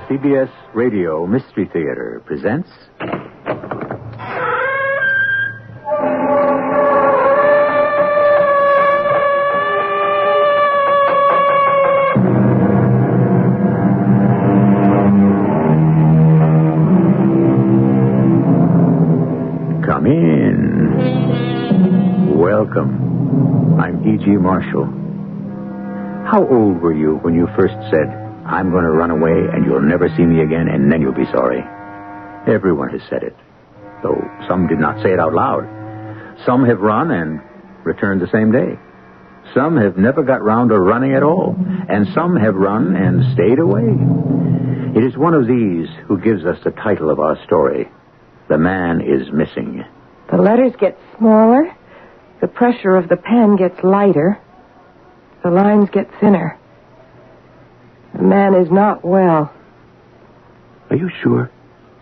CBS Radio Mystery Theater presents... Come in. Welcome. I'm E.G. Marshall. How old were you when you first said, I'm going to run away and you'll never see me again and then you'll be sorry? Everyone has said it, though some did not say it out loud. Some have run and returned the same day. Some have never got round to running at all, and some have run and stayed away. It is one of these who gives us the title of our story, The Man is Missing. The letters get smaller, the pressure of the pen gets lighter, the lines get thinner. The man is not well. Are you sure?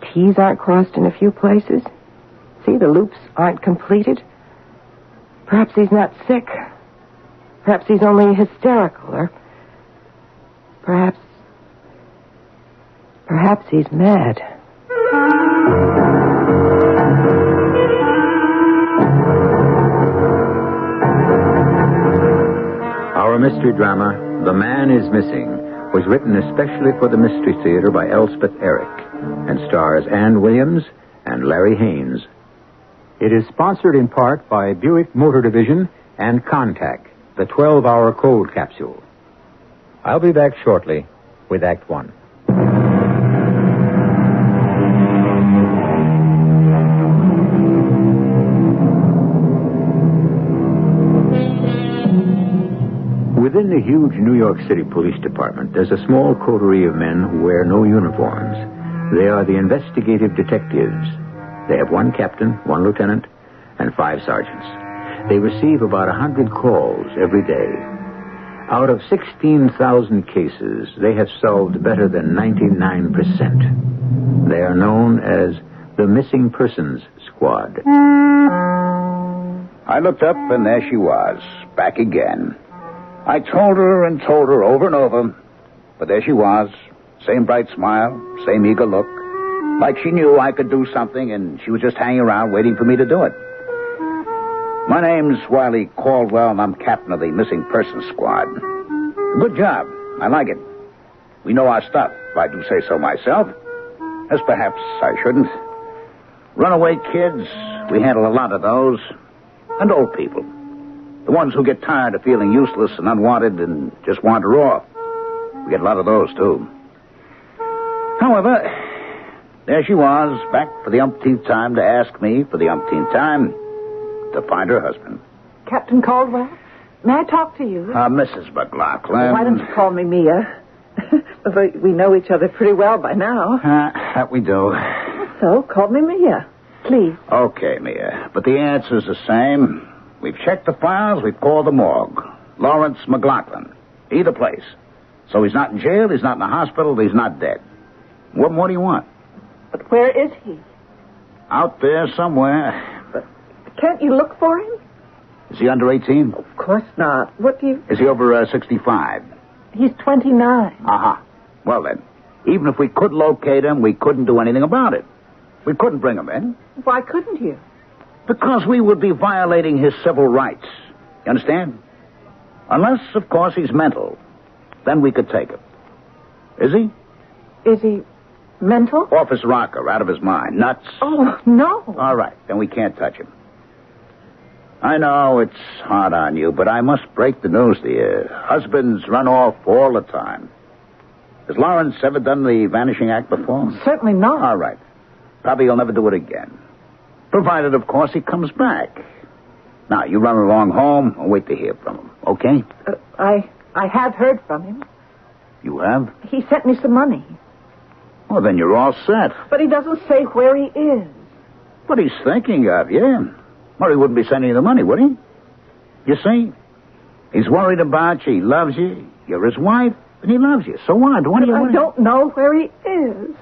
T's aren't crossed in a few places. See, the loops aren't completed. Perhaps he's not sick. Perhaps he's only hysterical, or perhaps he's mad. Our mystery drama, The Man is Missing, was written especially for the Mystery Theater by Elspeth Eric and stars Ann Williams and Larry Haynes. It is sponsored in part by Buick Motor Division and Contact, the 12-hour cold capsule. I'll be back shortly with Act One. Within the huge New York City Police Department, there's a small coterie of men who wear no uniforms. They are the investigative detectives. They have one captain, one lieutenant, and 5 sergeants. They receive about 100 calls every day. Out of 16,000 cases, they have solved better than 99%. They are known as the Missing Persons Squad. I looked up, and there she was, back again. I told her over and over, but there she was, same bright smile, same eager look, like she knew I could do something, and she was just hanging around waiting for me to do it. My name's Wiley Caldwell, and I'm captain of the Missing Persons Squad. A good job. I like it. We know our stuff, if I do say so myself, as perhaps I shouldn't. Runaway kids, we handle a lot of those, and old people. The ones who get tired of feeling useless and unwanted and just wander off. We get a lot of those, too. However, there she was, back for the umpteenth time to ask me, for the umpteenth time, to find her husband. Captain Caldwell, may I talk to you? Mrs. McLaughlin. Why don't you call me Mia? We know each other pretty well by now. That we do. So, call me Mia, please. Okay, Mia, but the answer's the same. We've checked the files, we've called the morgue. Lawrence McLaughlin. Either place. So he's not in jail, he's not in the hospital, he's not dead. What more do you want? But where is he? Out there somewhere. But can't you look for him? Is he under 18? Of course not. What do you... Is he over 65? He's 29. Uh-huh. Well then, even if we could locate him, we couldn't do anything about it. We couldn't bring him in. Why couldn't you? Because we would be violating his civil rights. You understand? Unless, of course, he's mental. Then we could take him. Is he? Is he mental? Off his rocker, out of his mind. Nuts. Oh, no. All right, then we can't touch him. I know it's hard on you, but I must break the news to you. Husbands run off all the time. Has Lawrence ever done the vanishing act before? Certainly not. All right. Probably he'll never do it again. Provided, of course, he comes back. Now, you run along home and wait to hear from him, okay? I have heard from him. You have? He sent me some money. Well, then you're all set. But he doesn't say where he is. But he's thinking of you. Or he wouldn't be sending you the money, would he? You see? He's worried about you. He loves you. You're his wife, and he loves you. So what? What do you want? I don't know where he is.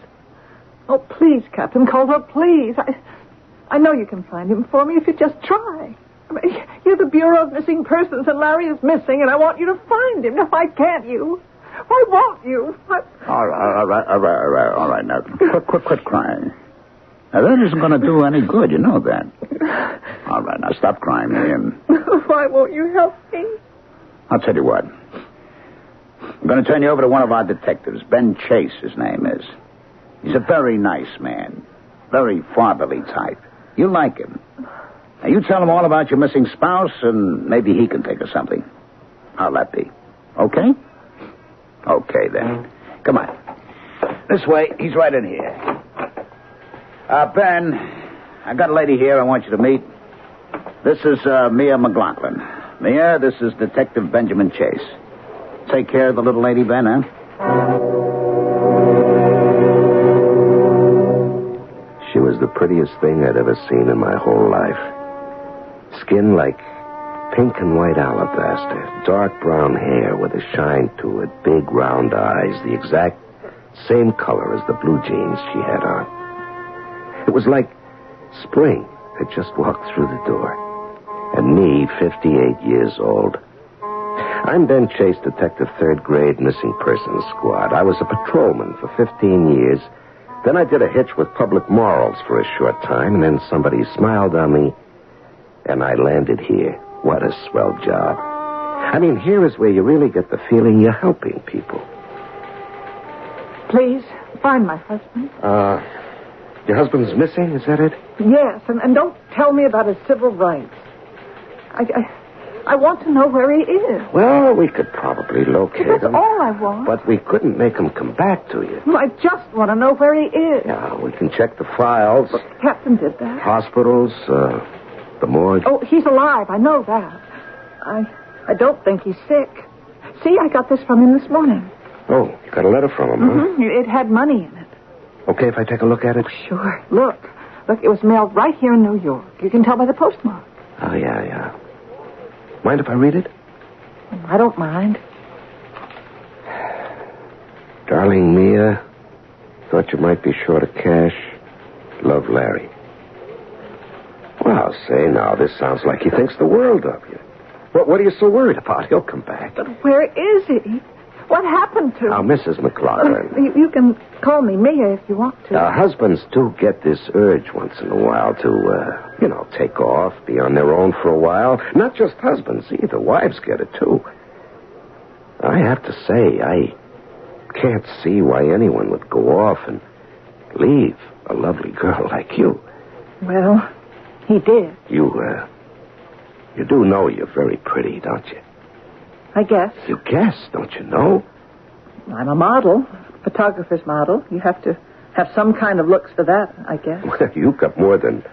Oh, please, Captain Caldwell, please. I know you can find him for me if you just try. I mean, you're the Bureau of Missing Persons, and Larry is missing, and I want you to find him. Now, why can't you? Why won't you? All right. Now, quit crying. Now, that isn't going to do any good. You know that. All right, now stop crying, Miriam. Why won't you help me? I'll tell you what. I'm going to turn you over to one of our detectives. Ben Chase, his name is. He's a very nice man. Very fatherly type. You'll like him. Now, you tell him all about your missing spouse, and maybe he can think of something. How'll that be? Okay? Okay, then. Come on. This way. He's right in here. Ben, I got a lady here I want you to meet. This is Mia McLaughlin. Mia, this is Detective Benjamin Chase. Take care of the little lady, Ben, huh? She was the prettiest thing I'd ever seen in my whole life. Skin like pink and white alabaster, dark brown hair with a shine to it, big round eyes, the exact same color as the blue jeans she had on. It was like spring had just walked through the door. And me, 58 years old. I'm Ben Chase, Detective 3rd Grade Missing Persons Squad. I was a patrolman for 15 years. Then I did a hitch with Public Morals for a short time, and then somebody smiled on me, and I landed here. What a swell job. I mean, here is where you really get the feeling you're helping people. Please, find my husband. Your husband's missing, is that it? Yes, and don't tell me about his civil rights. I want to know where he is. Well, we could probably locate That's him. all I want. But we couldn't make him come back to you. I just want to know where he is. Yeah, we can check the files. But the captain did that. Hospitals, the morgue. Oh, he's alive. I know that. I don't think he's sick. See, I got this from him this morning. Oh, you got a letter from him, huh? It had money in it. Okay if I take a look at it? Sure. Look, it was mailed right here in New York. You can tell by the postmark. Oh, yeah. Mind if I read it? I don't mind. Darling Mia, thought you might be short of cash. Love, Larry. Well, say now, this sounds like he thinks the world of you. What are you so worried about? He'll come back. But where is he? What happened to him? Now, Mrs. McLaughlin. You can call me Mia if you want to. Husbands do get this urge once in a while to, take off, be on their own for a while. Not just husbands either. Wives get it, too. I have to say, I can't see why anyone would go off and leave a lovely girl like you. Well, he did. You do know you're very pretty, don't you? I guess. You guess, don't you know? I'm a model, photographer's model. You have to have some kind of looks for that, I guess. Well, you've got more than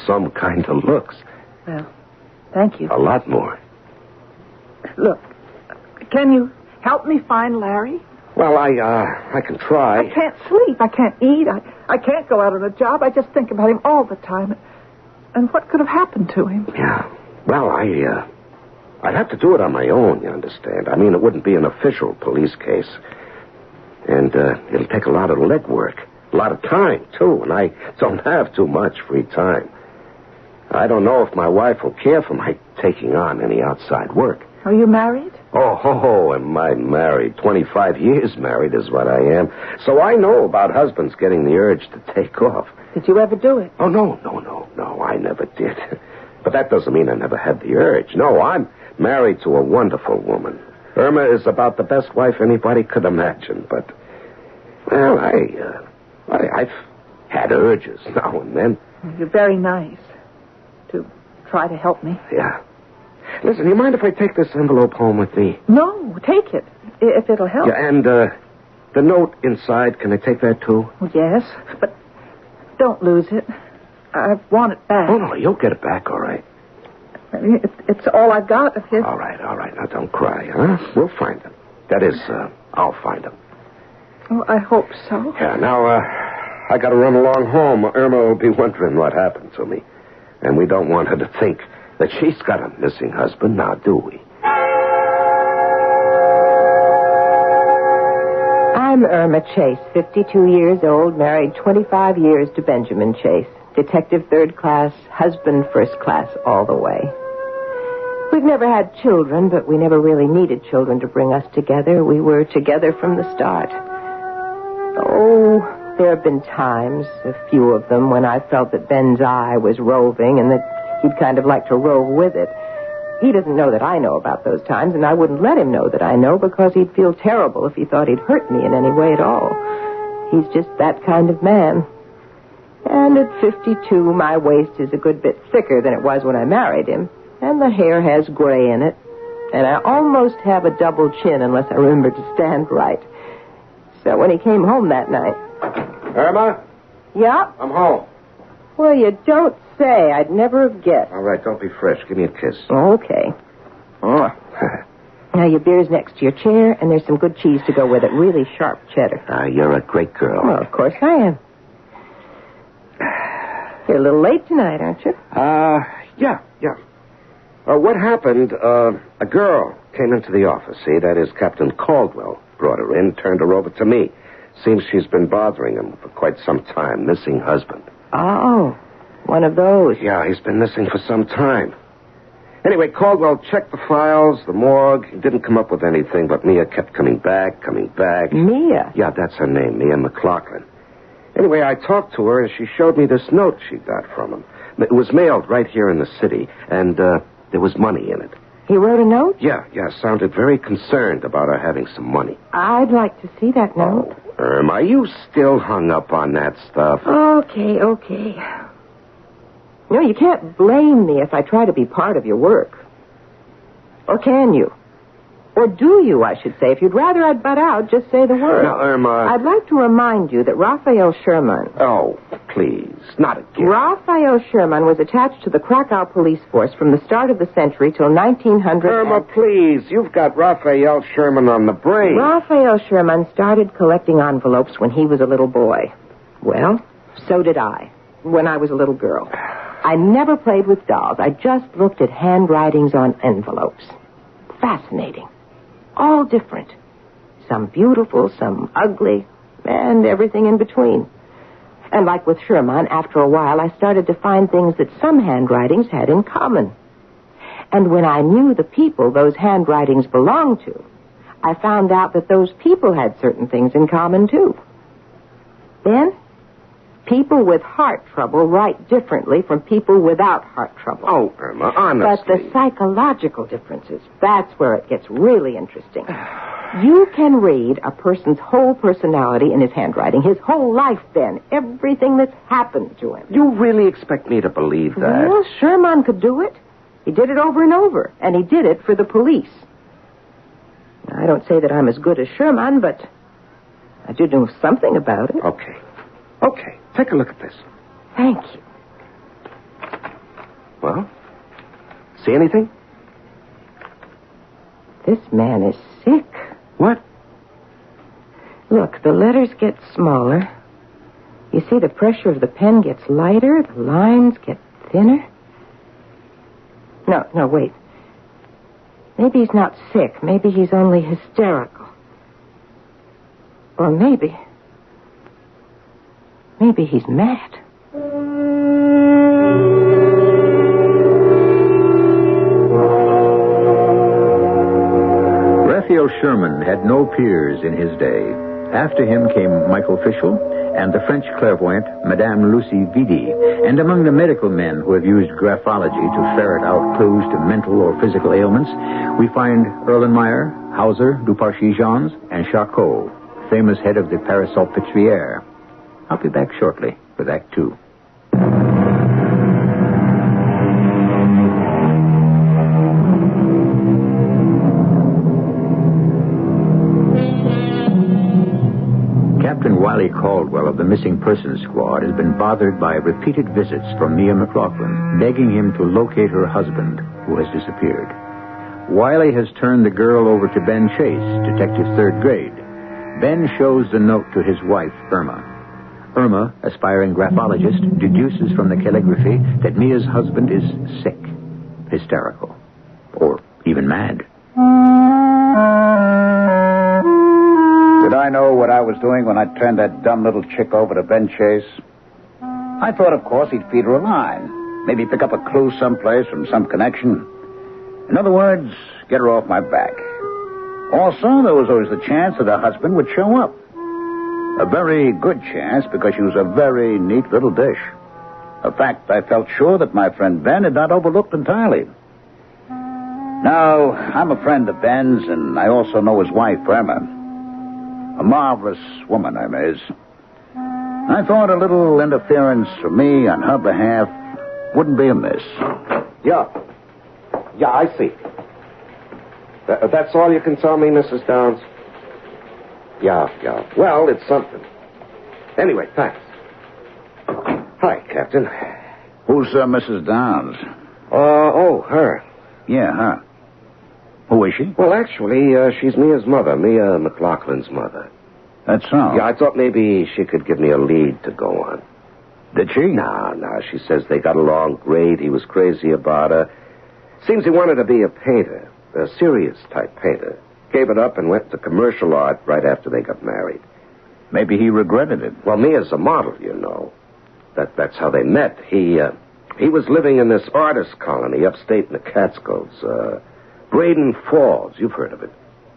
some kind of looks. Well, thank you. A lot more. Look, can you help me find Larry? Well, I can try. I can't sleep. I can't eat. I can't go out on a job. I just think about him all the time. And what could have happened to him? Yeah. Well, I'd have to do it on my own, you understand. I mean, it wouldn't be an official police case. And it'll take a lot of legwork. A lot of time, too. And I don't have too much free time. I don't know if my wife will care for my taking on any outside work. Are you married? Oh, am I married? 25 years married is what I am. So I know about husbands getting the urge to take off. Did you ever do it? Oh, no, I never did. But that doesn't mean I never had the urge. No, I'm married to a wonderful woman. Irma is about the best wife anybody could imagine. But, well, I've had urges now and then. You're very nice to try to help me. Yeah. Listen, you mind if I take this envelope home with me? No, take it, if it'll help. Yeah, and the note inside, can I take that, too? Well, yes, but don't lose it. I want it back. Oh, no, you'll get it back, all right. It's all I've got of his. All right. Now, don't cry, huh? We'll find them. That is, I'll find them. Oh, I hope so. Yeah, now, I got to run along home. Irma will be wondering what happened to me. And we don't want her to think that she's got a missing husband, now do we? I'm Irma Chase, 52 years old, married 25 years to Benjamin Chase. Detective 3rd class, husband 1st class, all the way. We've never had children, but we never really needed children to bring us together. We were together from the start. Oh, there have been times, a few of them, when I felt that Ben's eye was roving and that he'd kind of like to rove with it. He doesn't know that I know about those times, and I wouldn't let him know that I know because he'd feel terrible if he thought he'd hurt me in any way at all. He's just that kind of man. And at 52, my waist is a good bit thicker than it was when I married him, and the hair has gray in it, and I almost have a double chin unless I remember to stand right. So when he came home that night... Irma? Yeah? I'm home. Well, you don't say. I'd never have guessed. All right, don't be fresh. Give me a kiss. Okay. Oh. Now, your beer's next to your chair, and there's some good cheese to go with it. Really sharp cheddar. You're a great girl. Well, of course I am. You're a little late tonight, aren't you? Yeah. What happened, a girl came into the office, see? That is, Captain Caldwell brought her in, turned her over to me. Seems she's been bothering him for quite some time, missing husband. Oh, one of those. Yeah, he's been missing for some time. Anyway, Caldwell checked the files, the morgue. He didn't come up with anything, but Mia kept coming back. Mia? Yeah, that's her name, Mia McLaughlin. Anyway, I talked to her, and she showed me this note she got from him. It was mailed right here in the city, and there was money in it. He wrote a note? Yeah, sounded very concerned about her having some money. I'd like to see that note. Oh, are you still hung up on that stuff? Okay. You know, you can't blame me if I try to be part of your work. Or can you? Or do you, I should say. If you'd rather I'd butt out, just say the word. Now, Irma... I'd like to remind you that Raphael Sherman... Oh, please, not again. Raphael Sherman was attached to the Krakow police force from the start of the century till 1900... Irma, please, you've got Raphael Sherman on the brain. Raphael Sherman started collecting envelopes when he was a little boy. Well, so did I, when I was a little girl. I never played with dolls. I just looked at handwritings on envelopes. Fascinating. All different. Some beautiful, some ugly, and everything in between. And like with Sherman, after a while, I started to find things that some handwritings had in common. And when I knew the people those handwritings belonged to, I found out that those people had certain things in common, too. Then, people with heart trouble write differently from people without heart trouble. Oh, Irma, honestly. But the psychological differences, that's where it gets really interesting. You can read a person's whole personality in his handwriting, his whole life then, everything that's happened to him. You really expect me to believe that? Well, Sherman could do it. He did it over and over, and he did it for the police. I don't say that I'm as good as Sherman, but I do know something about it. Okay. Take a look at this. Thank you. Well, see anything? This man is sick. What? Look, the letters get smaller. You see, the pressure of the pen gets lighter, the lines get thinner. No, wait. Maybe he's not sick. Maybe he's only hysterical. Or maybe he's mad. Raphael Sherman had no peers in his day. After him came Michael Fischel and the French clairvoyant Madame Lucie Vidi. And among the medical men who have used graphology to ferret out clues to mental or physical ailments, we find Erlenmeyer, Hauser, Duparcy-Jeans, and Charcot, famous head of the Paris-Salpêtrière. I'll be back shortly with Act 2. Captain Wiley Caldwell of the Missing Persons Squad has been bothered by repeated visits from Mia McLaughlin, begging him to locate her husband, who has disappeared. Wiley has turned the girl over to Ben Chase, detective third grade. Ben shows the note to his wife, Irma. Irma, aspiring graphologist, deduces from the calligraphy that Mia's husband is sick, hysterical, or even mad. Did I know what I was doing when I turned that dumb little chick over to Ben Chase? I thought, of course, he'd feed her a line. Maybe pick up a clue someplace from some connection. In other words, get her off my back. Also, there was always the chance that her husband would show up. A very good chance because she was a very neat little dish. A fact I felt sure that my friend Ben had not overlooked entirely. Now, I'm a friend of Ben's, and I also know his wife, Irma. A marvelous woman, Irma is. I thought a little interference from me on her behalf wouldn't be amiss. Yeah, I see. That's all you can tell me, Mrs. Downs? Yeah. Well, it's something. Anyway, thanks. Hi, Captain. Who's Mrs. Downs? Her. Yeah, her. Who is she? Well, actually, she's Mia's mother, Mia McLaughlin's mother. That's so. Yeah, I thought maybe she could give me a lead to go on. Did she? No, she says they got along great. He was crazy about her. Seems he wanted to be a painter, a serious type painter. Gave it up and went to commercial art right after they got married. Maybe he regretted it. Well, Mia's a model, you know. That's how they met. He was living in this artist colony upstate in the Catskills, Braden Falls. You've heard of it.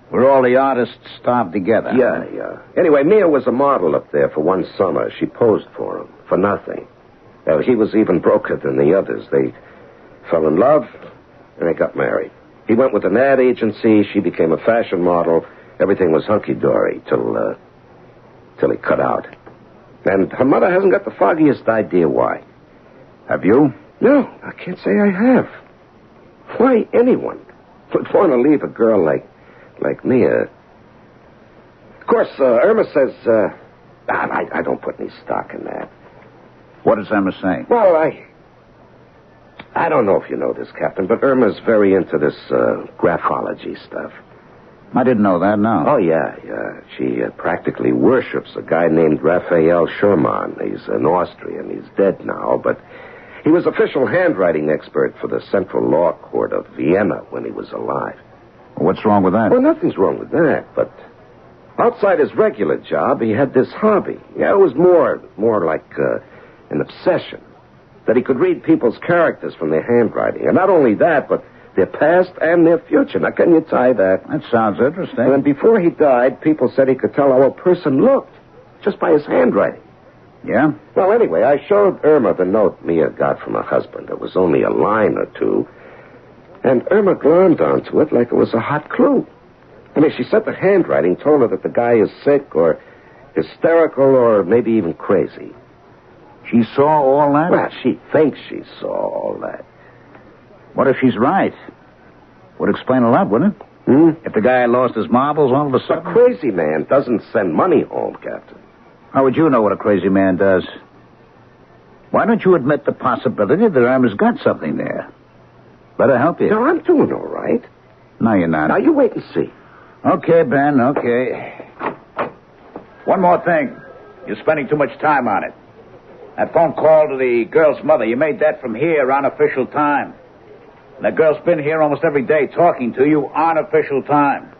Where all the artists starved together. Yeah. Anyway, Mia was a model up there for one summer. She posed for him, for nothing. He was even broker than the others. They fell in love, and they got married. He went with an ad agency. She became a fashion model. Everything was hunky-dory till he cut out. And her mother hasn't got the foggiest idea why. Have you? No, I can't say I have. Why anyone would want to leave a girl like Mia? Of course, Irma says, I don't put any stock in that. What does Emma say? Well, I don't know if you know this, Captain, but Irma's very into this graphology stuff. I didn't know that, no. Oh, yeah. She practically worships a guy named Raphael Schumann. He's an Austrian. He's dead now, but he was official handwriting expert for the Central Law Court of Vienna when he was alive. What's wrong with that? Well, nothing's wrong with that, but outside his regular job, he had this hobby. Yeah, it was more like an obsession, that he could read people's characters from their handwriting. And not only that, but their past and their future. Now, can you tie that? That sounds interesting. And before he died, people said he could tell how a person looked just by his handwriting. Yeah? Well, anyway, I showed Irma the note Mia got from her husband. It was only a line or two. And Irma glommed onto it like it was a hot clue. I mean, she said the handwriting told her that the guy is sick or hysterical or maybe even crazy. She saw all that? Well, she thinks she saw all that. What if she's right? Would explain a lot, wouldn't it? If the guy lost his marbles all of a sudden? A crazy man doesn't send money home, Captain. How would you know what a crazy man does? Why don't you admit the possibility that Irma's got something there? Better help you. No, I'm doing all right. No, you're not. Now, you wait and see. Okay, Ben, okay. One more thing. You're spending too much time on it. That phone call to the girl's mother, you made that from here on official time. And that girl's been here almost every day talking to you on official time.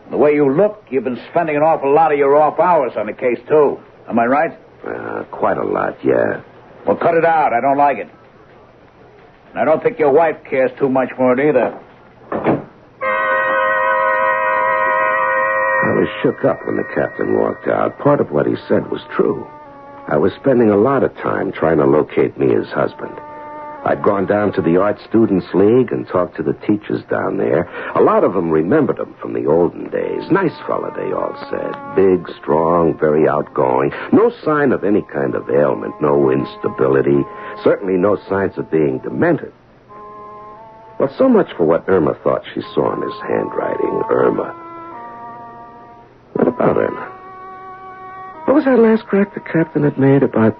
The way you look, you've been spending an awful lot of your off hours on the case, too. Am I right? Quite a lot, yeah. Well, cut it out. I don't like it. And I don't think your wife cares too much for it either. I was shook up when the captain walked out. Part of what he said was true. I was spending a lot of time trying to locate Mia's husband. I'd gone down to the Art Students League and talked to the teachers down there. A lot of them remembered him from the olden days. Nice fella, they all said. Big, strong, very outgoing. No sign of any kind of ailment, no instability. Certainly no signs of being demented. Well, so much for what Irma thought she saw in his handwriting. Irma. What about Irma? What was that last crack the captain had made about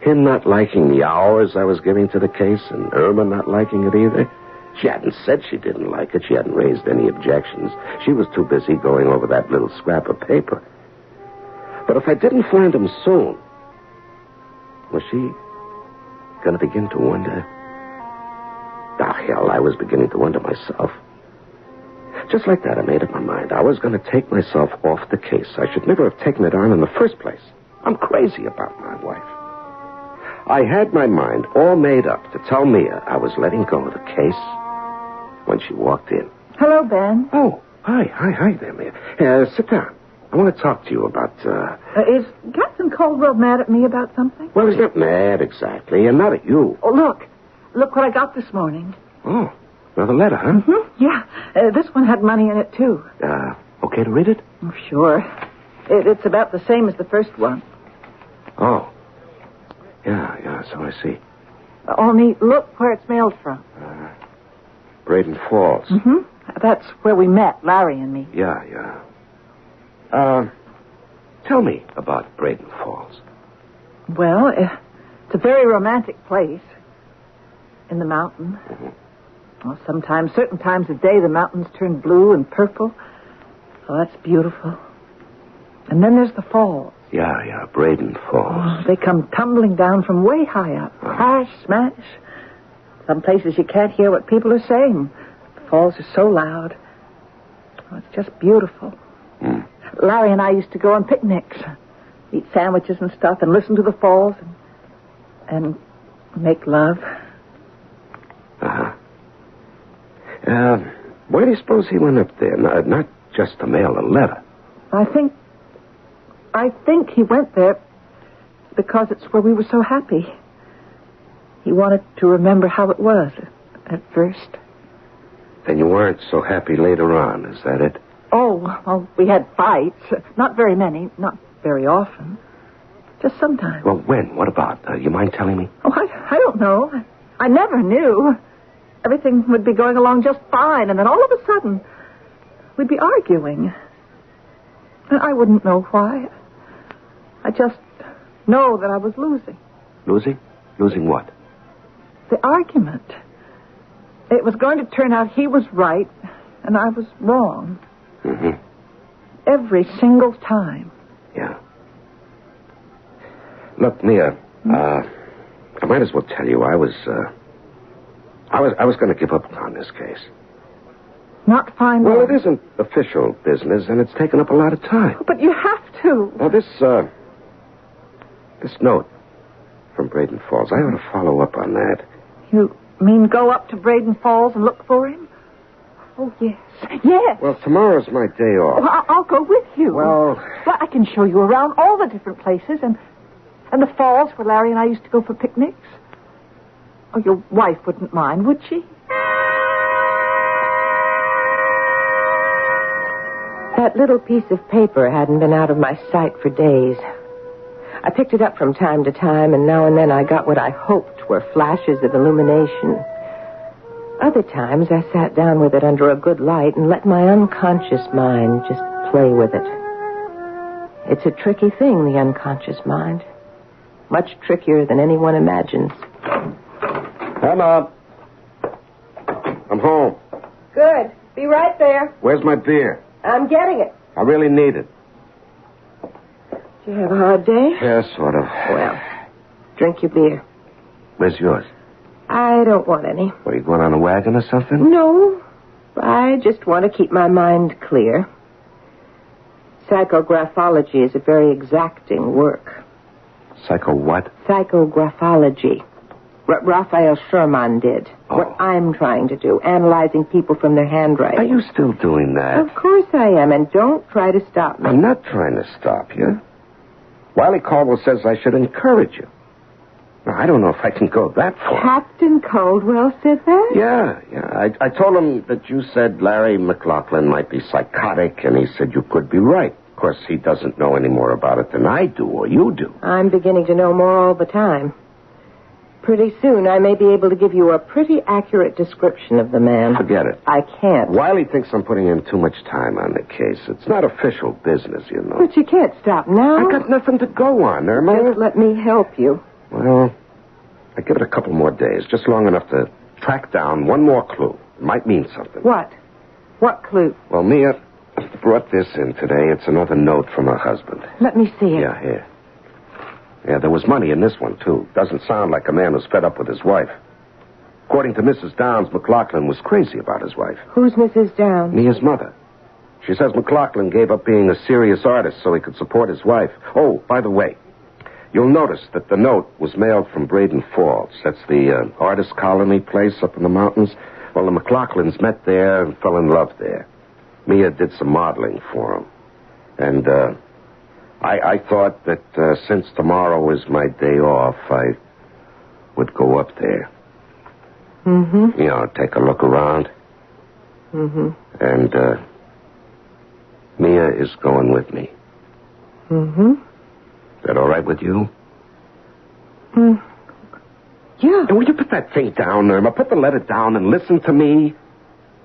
him not liking the hours I was giving to the case and Irma not liking it either? She hadn't said she didn't like it. She hadn't raised any objections. She was too busy going over that little scrap of paper. But if I didn't find him soon, was she going to begin to wonder? Oh, hell, I was beginning to wonder myself. Just like that, I made up my mind. I was going to take myself off the case. I should never have taken it on in the first place. I'm crazy about my wife. I had my mind all made up to tell Mia I was letting go of the case when she walked in. Hello, Ben. Oh, hi there, Mia. Sit down. I want to talk to you about, Is Captain Caldwell mad at me about something? Well, he's not mad exactly, and not at you. Oh, look. Look what I got this morning. Oh, another letter, huh? Mm-hmm. Yeah. This one had money in it, too. Okay to read it? Oh, sure. It's about the same as the first one. Oh. Yeah, so I see. Only look where it's mailed from. Braden Falls. Mm-hmm. That's where we met, Larry and me. Yeah. Tell me about Braden Falls. Well, it's a very romantic place. In the mountains. Mm-hmm. Well, sometimes, certain times of day, the mountains turn blue and purple. Oh, that's beautiful. And then there's the falls. Yeah, Braden Falls. Oh, they come tumbling down from way high up. Crash, smash. Some places you can't hear what people are saying. The falls are so loud. Oh, it's just beautiful. Larry and I used to go on picnics, eat sandwiches and stuff, and listen to the falls and make love. Why do you suppose he went up there? Not just to mail a letter. I think he went there because it's where we were so happy. He wanted to remember how it was at first. Then you weren't so happy later on, is that it? Oh, well, we had fights. Not very many, not very often. Just sometimes. Well, when? What about? You mind telling me? Oh, I don't know. I never knew. Everything would be going along just fine, and then all of a sudden, we'd be arguing. And I wouldn't know why. I just know that I was losing. Losing? Losing what? The argument. It was going to turn out he was right, and I was wrong. Mm-hmm. Every single time. Yeah. Look, Mia, I might as well tell you I was going to give up on this case. Not find Well, out. it isn't official business, and it's taken up a lot of time. But you have to. Now, this note from Braden Falls, I ought to follow up on that. You mean go up to Braden Falls and look for him? Oh, yes. Yes. Well, tomorrow's my day off. Well, I'll go with you. Well, I can show you around all the different places and the falls where Larry and I used to go for picnics. Oh, your wife wouldn't mind, would she? That little piece of paper hadn't been out of my sight for days. I picked it up from time to time, and now and then I got what I hoped were flashes of illumination. Other times I sat down with it under a good light and let my unconscious mind just play with it. It's a tricky thing, the unconscious mind. Much trickier than anyone imagines. Emma. I'm home. Good. Be right there. Where's my beer? I'm getting it. I really need it. Did you have a hard day? Yeah, sort of. Well, drink your beer. Where's yours? I don't want any. What, are you going on a wagon or something? No. I just want to keep my mind clear. Psychographology is a very exacting work. Psycho what? Psychographology. What Raphael Sherman did. Oh. What I'm trying to do. Analyzing people from their handwriting. Are you still doing that? Of course I am, and don't try to stop me. I'm not trying to stop you. Wiley Caldwell says I should encourage you. Now, I don't know if I can go that far. Captain Caldwell said that? Yeah. I told him that you said Larry McLaughlin might be psychotic, and he said you could be right. Of course, he doesn't know any more about it than I do or you do. I'm beginning to know more all the time. Pretty soon, I may be able to give you a pretty accurate description of the man. Forget it. I can't. Wiley thinks I'm putting in too much time on the case. It's not official business, you know. But you can't stop now. I got nothing to go on, Irma. Just let me help you. Well, I give it a couple more days, just long enough to track down one more clue. It might mean something. What? What clue? Well, Mia brought this in today. It's another note from her husband. Let me see it. Yeah, here. Yeah, there was money in this one, too. Doesn't sound like a man who's fed up with his wife. According to Mrs. Downs, McLaughlin was crazy about his wife. Who's Mrs. Downs? Mia's mother. She says McLaughlin gave up being a serious artist so he could support his wife. Oh, by the way, you'll notice that the note was mailed from Braden Falls. That's the artist colony place up in the mountains. Well, the McLaughlins met there and fell in love there. Mia did some modeling for them. And I thought that since tomorrow was my day off, I would go up there. Mm-hmm. You know, take a look around. Mm-hmm. And Mia is going with me. Mm-hmm. Is that all right with you? Yeah. And will you put that thing down, Irma? Put the letter down and listen to me.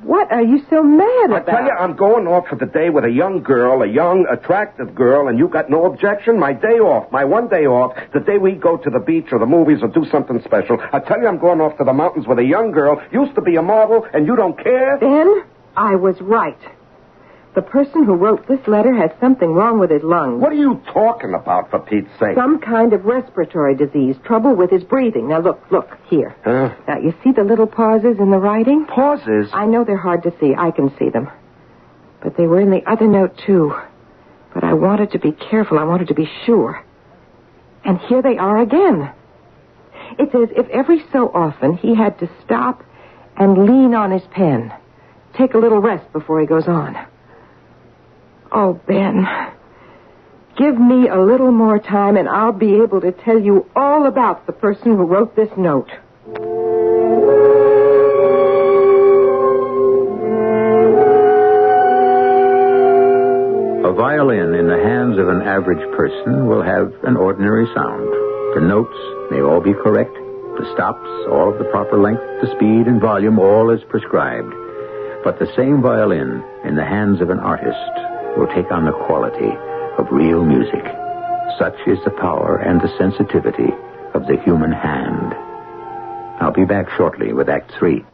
What are you so mad about? I tell you, I'm going off for the day with a young girl, a young, attractive girl, and you got no objection? My day off, my one day off, the day we go to the beach or the movies or do something special. I tell you, I'm going off to the mountains with a young girl, used to be a model, and you don't care? Ben, I was right. The person who wrote this letter has something wrong with his lungs. What are you talking about, for Pete's sake? Some kind of respiratory disease, trouble with his breathing. Now, look, here. Huh? Now, you see the little pauses in the writing? Pauses? I know they're hard to see. I can see them. But they were in the other note, too. But I wanted to be careful. I wanted to be sure. And here they are again. It's as if every so often he had to stop and lean on his pen. Take a little rest before he goes on. Oh, Ben, give me a little more time and I'll be able to tell you all about the person who wrote this note. A violin in the hands of an average person will have an ordinary sound. The notes may all be correct. The stops, all of the proper length, the speed and volume, all is prescribed. But the same violin in the hands of an artist will take on the quality of real music. Such is the power and the sensitivity of the human hand. I'll be back shortly with Act 3.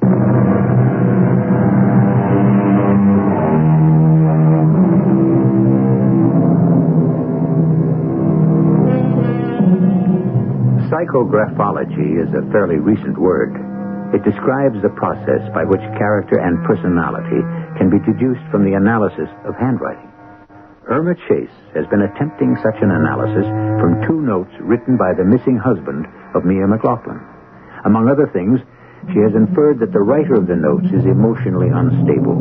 Psychographology is a fairly recent word. It describes the process by which character and personality can be deduced from the analysis of handwriting. Irma Chase has been attempting such an analysis from 2 notes written by the missing husband of Mia McLaughlin. Among other things, she has inferred that the writer of the notes is emotionally unstable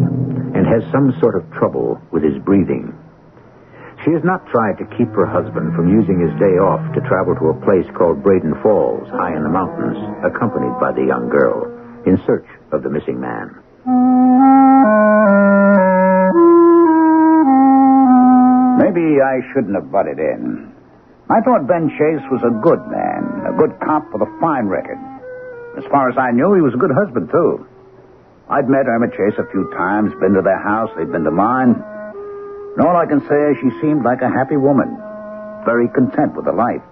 and has some sort of trouble with his breathing. She has not tried to keep her husband from using his day off to travel to a place called Braden Falls, high in the mountains, accompanied by the young girl, in search of the missing man. Maybe I shouldn't have butted in. I thought Ben Chase was a good man, a good cop with a fine record. As far as I knew, he was a good husband, too. I'd met Irma Chase a few times, been to their house, they'd been to mine. And all I can say is she seemed like a happy woman, very content with her life.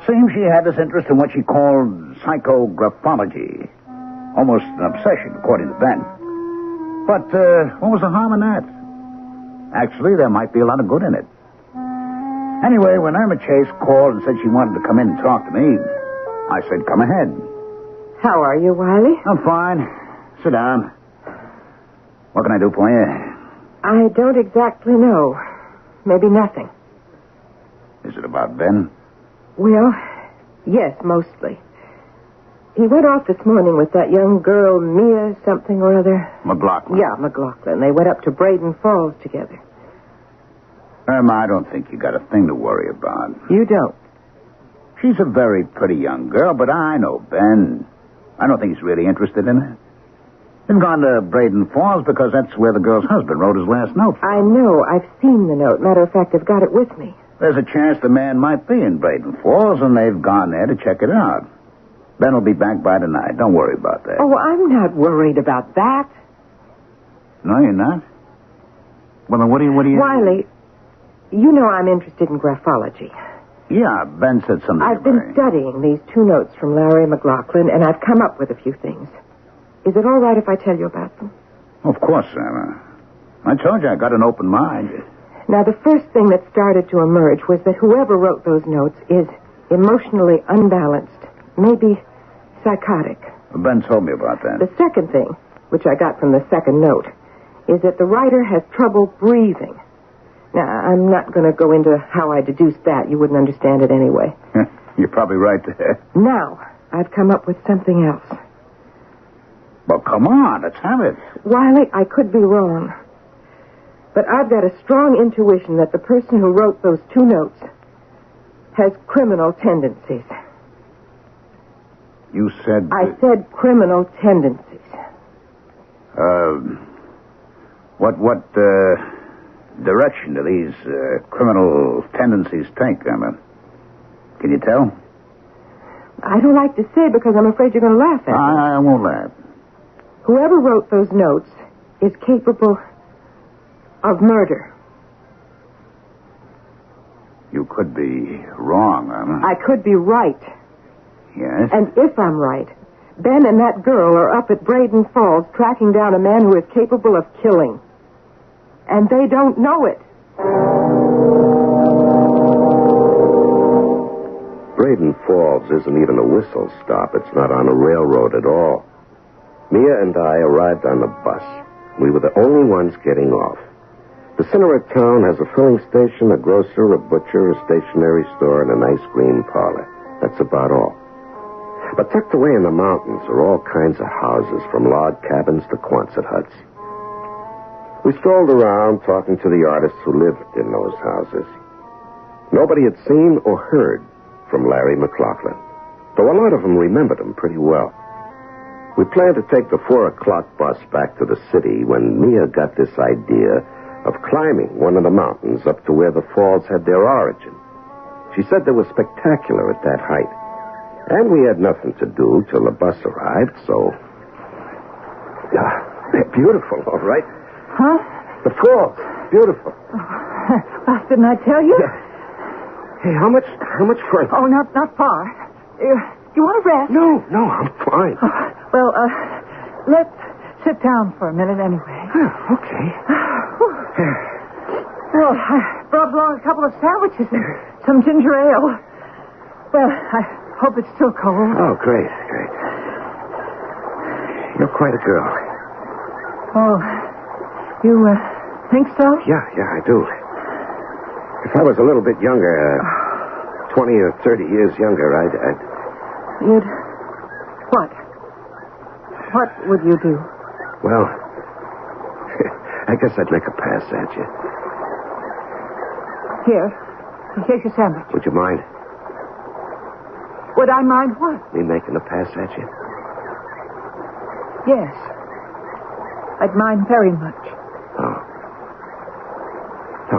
Seems she had this interest in what she called psychographology. Almost an obsession, according to Ben. But what was the harm in that? Actually, there might be a lot of good in it. Anyway, when Irma Chase called and said she wanted to come in and talk to me, I said, come ahead. How are you, Wiley? I'm fine. Sit down. What can I do for you? I don't exactly know. Maybe nothing. Is it about Ben? Well, yes, mostly. He went off this morning with that young girl, Mia something or other. McLaughlin? Yeah, McLaughlin. They went up to Braden Falls together. Irma, I don't think you got a thing to worry about. You don't? She's a very pretty young girl, but I know Ben. I don't think he's really interested in her. They've gone to Braden Falls because that's where the girl's husband wrote his last note. I know. I've seen the note. Matter of fact, I've got it with me. There's a chance the man might be in Braden Falls, and they've gone there to check it out. Ben will be back by tonight. Don't worry about that. Oh, I'm not worried about that. No, you're not? Well, then what do you... Wiley, you know I'm interested in graphology. Yeah, Ben said something I've been studying these 2 notes from Larry McLaughlin, and I've come up with a few things. Is it all right if I tell you about them? Of course, Sarah. I told you I got an open mind. Now, the first thing that started to emerge was that whoever wrote those notes is emotionally unbalanced, maybe psychotic. Ben told me about that. The second thing, which I got from the second note, is that the writer has trouble breathing. Now, I'm not going to go into how I deduced that. You wouldn't understand it anyway. You're probably right there. Now, I've come up with something else. Well, come on, let's have it. Wiley, I could be wrong. But I've got a strong intuition that the person who wrote those 2 notes has criminal tendencies. You said... I said criminal tendencies. What direction do these criminal tendencies take, Emma? Can you tell? I don't like to say because I'm afraid you're going to laugh at me. I won't laugh. Whoever wrote those notes is capable of murder. You could be wrong, Emma. I could be right. Yes? And if I'm right, Ben and that girl are up at Braden Falls tracking down a man who is capable of killing. And they don't know it. Braden Falls isn't even a whistle stop. It's not on a railroad at all. Mia and I arrived on the bus. We were the only ones getting off. The center of town has a filling station, a grocer, a butcher, a stationery store, and an ice cream parlor. That's about all. But tucked away in the mountains are all kinds of houses, from log cabins to Quonset huts. We strolled around talking to the artists who lived in those houses. Nobody had seen or heard from Larry McLaughlin, though a lot of them remembered him pretty well. We planned to take the 4 o'clock bus back to the city when Mia got this idea of climbing one of the mountains up to where the falls had their origin. She said they were spectacular at that height. And we had nothing to do till the bus arrived, so... they're beautiful, all right. Huh? The falls, beautiful. Oh, didn't I tell you? Yeah. Hey, how much further? Oh, not far. You want to rest? No, I'm fine. Well, let's sit down for a minute anyway. Okay. Well, I brought along a couple of sandwiches and some ginger ale. Well, I hope it's still cold. Oh, great. You're quite a girl. Oh, you think so? Yeah, I do. If I was a little bit younger, 20 or 30 years younger, I'd... You'd... What? What would you do? Well, I guess I'd make a pass at you. Here's your sandwich. Would you mind Would I mind what? me making a pass at you? Yes. I'd mind very much. Oh,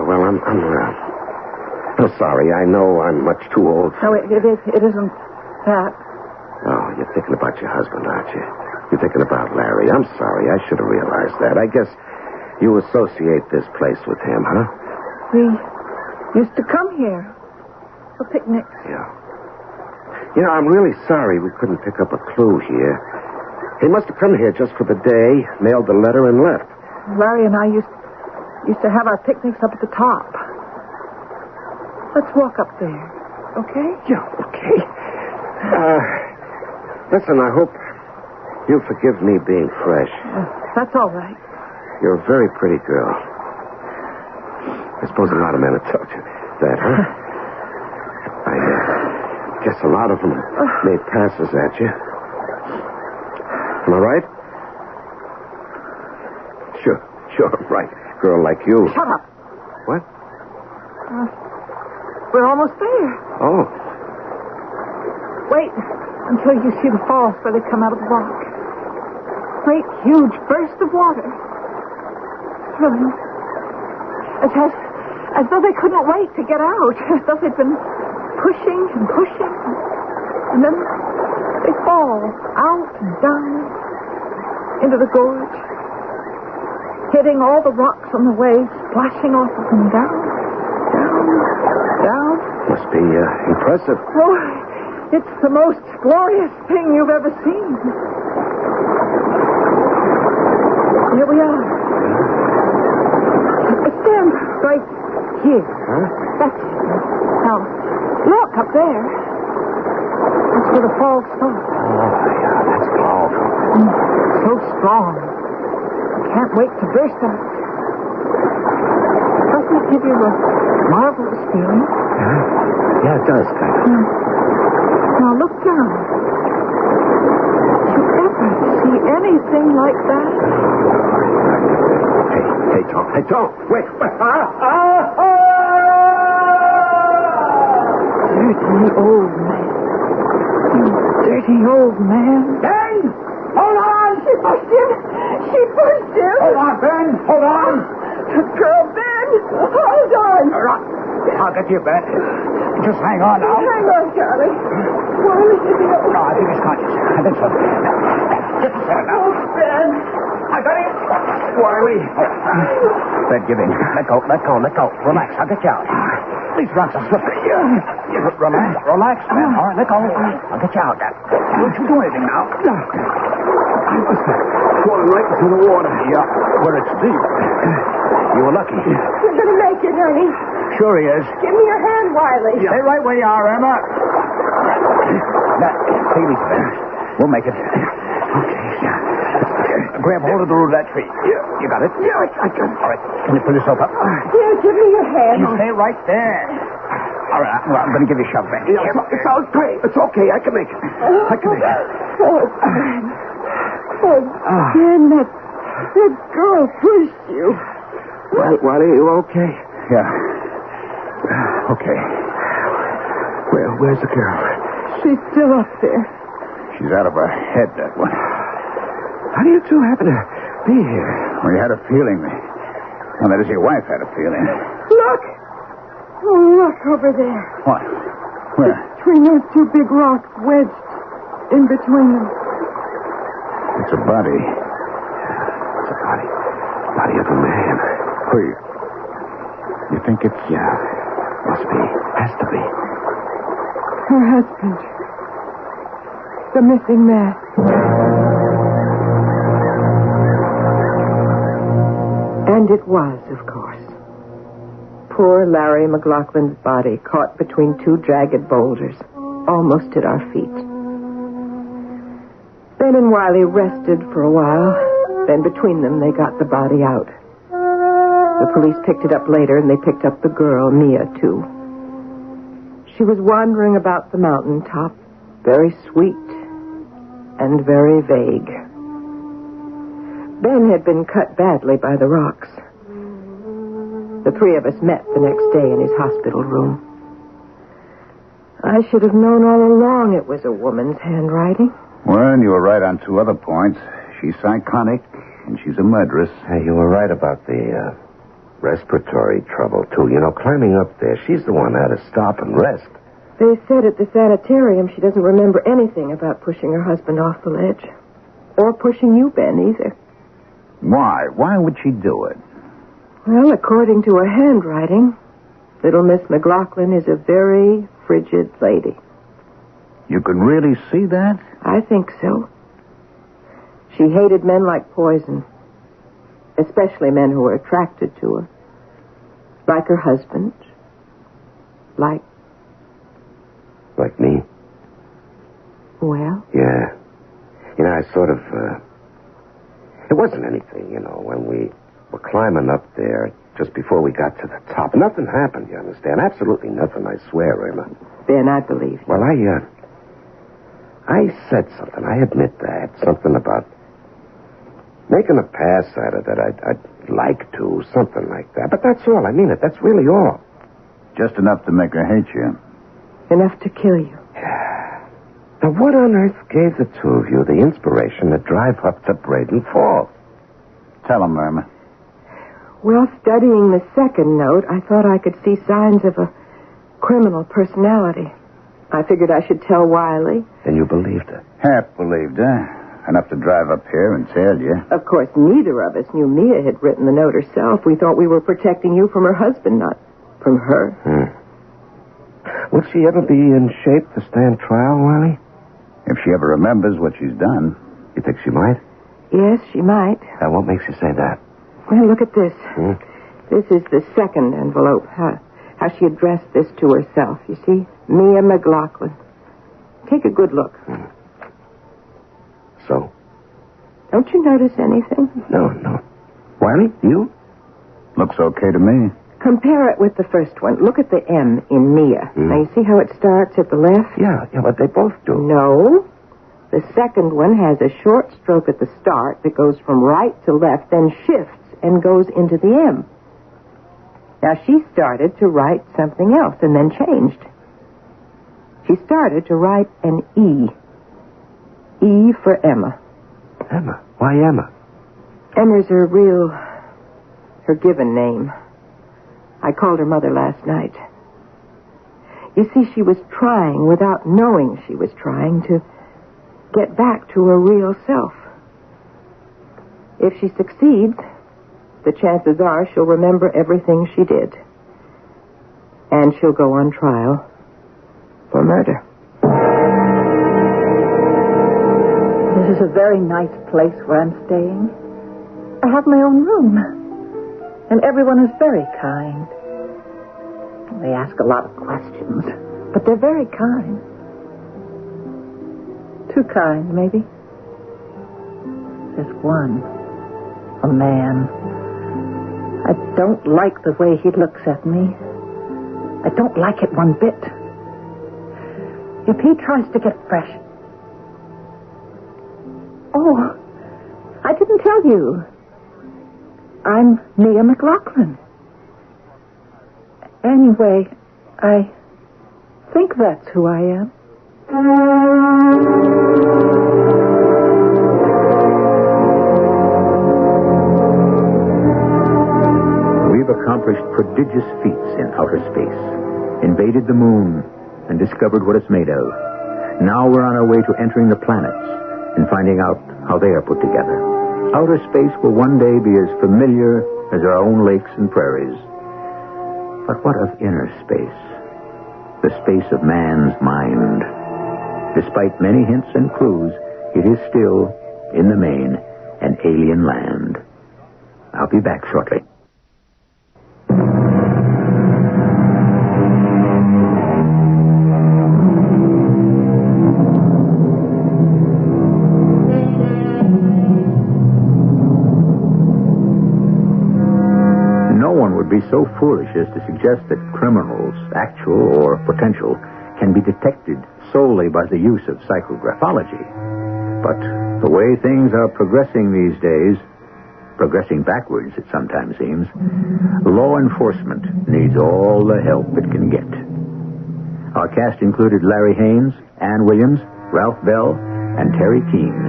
well, I'm sorry. I know I'm much too old. No, it isn't that. Oh, you're thinking about your husband, aren't you? You're thinking about Larry. I'm sorry. I should have realized that. I guess you associate this place with him, huh? We used to come here for picnics. Yeah. You know, I'm really sorry we couldn't pick up a clue here. He must have come here just for the day, mailed the letter, and left. Larry and I used to have our picnics up at the top. Let's walk up there, okay? Yeah, okay. Listen, I hope you'll forgive me being fresh. That's all right. You're a very pretty girl. I suppose a lot of men have told you that, huh? I guess a lot of them made passes at you. Am I right? Sure, I'm right. Girl like you. Shut up. What? We're almost there. Oh. Wait until you see the falls where they come out of the rock. Great, huge burst of water. Thrilling. As though they couldn't wait to get out. As though they'd been pushing and pushing. And then they fall out and down into the gorge, hitting all the rocks on the way, splashing off of them down. Must be impressive. Oh, it's the most glorious thing you've ever seen. Here we are. Stand right here. Huh? That's it. Now, look up there. That's where the falls start. Oh, yeah, that's powerful. So strong. I can't wait to burst out. Doesn't it give you a marvelous feeling? Yeah, it does, kind of. Now look down. See anything like that? Hey, Tom. Wait. Dirty old man. Dirty old man. Ben! Hold on! She pushed him. Hold on, Ben! Hold on! Girl, Ben, hold on. All right. I'll get you, Ben. Just hang on now. Hang on, Charlie. Why is he ill? No, I think he's conscious. I think so. Just a second now. Oh, Ben. I got him. Wiley. Ben, give in. Let go. Relax. I'll get you out. These rocks are slippery. Relax, man. All right, let go. I'll get you out. Don't you do anything now. I must have fallen right into the water. Yeah, where it's deep. You were lucky. You're going to make it, honey. Sure he is. Give me your hand, Wiley. Yeah. Stay right where you are, Emma. Now, take it easy, Ben. We'll make it. Okay. Grab hold of the root of that tree. You got it? Yeah, I got it. All right. Can you pull yourself up? Here, give me your hand. You stay right there. All right. I'm going to give you a shove, Ben. Yeah, it sounds great. It's okay. I can make it. Oh, Ben. Oh, Ben, that girl pushed you. Wally, are you okay? Yeah. Okay. Where's the girl? She's still up there. She's out of her head, that one. How do you two happen to be here? We had a feeling. Well, that is, your wife had a feeling. Look! Oh, look over there. What? Where? Between those two big rocks wedged in between them. It's a body. It's a body of a man. Who you think it's... Yeah. Must be. Has to be. Her husband. The missing man. And it was, of course. Poor Larry McLaughlin's body caught between two jagged boulders, almost at our feet. Ben and Wiley rested for a while. Then between them, they got the body out. The police picked it up later, and they picked up the girl, Mia, too. She was wandering about the mountaintop, very sweet and very vague. Ben had been cut badly by the rocks. The three of us met the next day in his hospital room. I should have known all along it was a woman's handwriting. Well, you were right on two other points. She's psychotic, and she's a murderess. Hey, you were right about the respiratory trouble, too. You know, climbing up there, she's the one that had to stop and rest. They said at the sanitarium she doesn't remember anything about pushing her husband off the ledge. Or pushing you, Ben, either. Why? Why would she do it? Well, according to her handwriting, little Miss McLaughlin is a very frigid lady. You can really see that? I think so. She hated men like poison, especially men who were attracted to her. Like her husband. Like me? Well? Yeah. You know, I sort of, it wasn't anything, you know, when we were climbing up there just before we got to the top. Nothing happened, you understand? Absolutely nothing, I swear, Irma. Ben, I believe you. Well, I said something. I admit that. Something about making a pass at her that I'd like to, something like that. But that's all. I mean it. That's really all. Just enough to make her hate you. Enough to kill you. Now, what on earth gave the two of you the inspiration to drive up to Braden Falls? Tell him, Irma. Well, studying the second note, I thought I could see signs of a criminal personality. I figured I should tell Wiley. And you believed her? Half believed her. Enough to drive up here and tell you. Of course, neither of us knew Mia had written the note herself. We thought we were protecting you from her husband, not from her. Will she ever be in shape to stand trial, Wiley? If she ever remembers what she's done. You think she might? Yes, she might. Now, what makes you say that? Well, look at this. This is the second envelope. How she addressed this to herself, you see? Mia McLaughlin. Take a good look. So? Don't you notice anything? No. Wiley, you? Looks okay to me. Compare it with the first one. Look at the M in Mia. Now, you see how it starts at the left? Yeah, but they both do. No. The second one has a short stroke at the start that goes from right to left, then shifts and goes into the M. Now, she started to write something else and then changed. She started to write an E. E for Emma. Emma? Why Emma? Emma's her given name. I called her mother last night. You see, she was trying, without knowing she was trying, to get back to her real self. If she succeeds, the chances are she'll remember everything she did. And she'll go on trial for murder. This is a very nice place where I'm staying. I have my own room. And everyone is very kind. They ask a lot of questions, but they're very kind. Too kind, maybe. There's one. A man. I don't like the way he looks at me. I don't like it one bit. If he tries to get fresh... Oh, I didn't tell you. I'm Mia McLaughlin. Anyway, I think that's who I am. We've accomplished prodigious feats in outer space, invaded the moon, and discovered what it's made of. Now we're on our way to entering the planets and finding out how they are put together. Outer space will one day be as familiar as our own lakes and prairies. But what of inner space? The space of man's mind. Despite many hints and clues, it is still, in the main, an alien land. I'll be back shortly. Be so foolish as to suggest that criminals, actual or potential, can be detected solely by the use of psychographology. But the way things are progressing these days, progressing backwards it sometimes seems, law enforcement needs all the help it can get. Our cast included Larry Haynes, Ann Williams, Ralph Bell, and Terry Keane.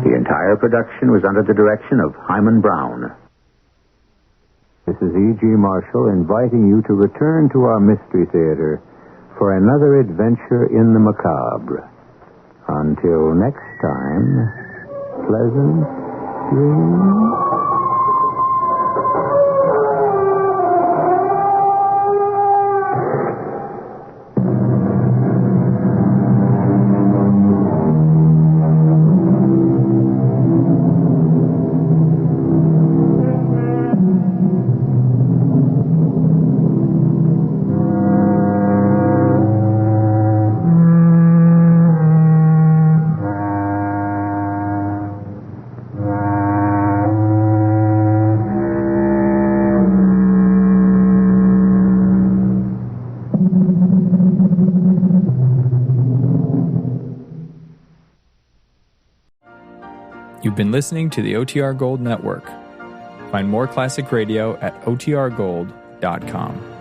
The entire production was under the direction of Hyman Brown. This is E.G. Marshall inviting you to return to our Mystery Theater for another adventure in the macabre. Until next time, pleasant dreams. You've been listening to the OTR Gold Network. Find more classic radio at otrgold.com.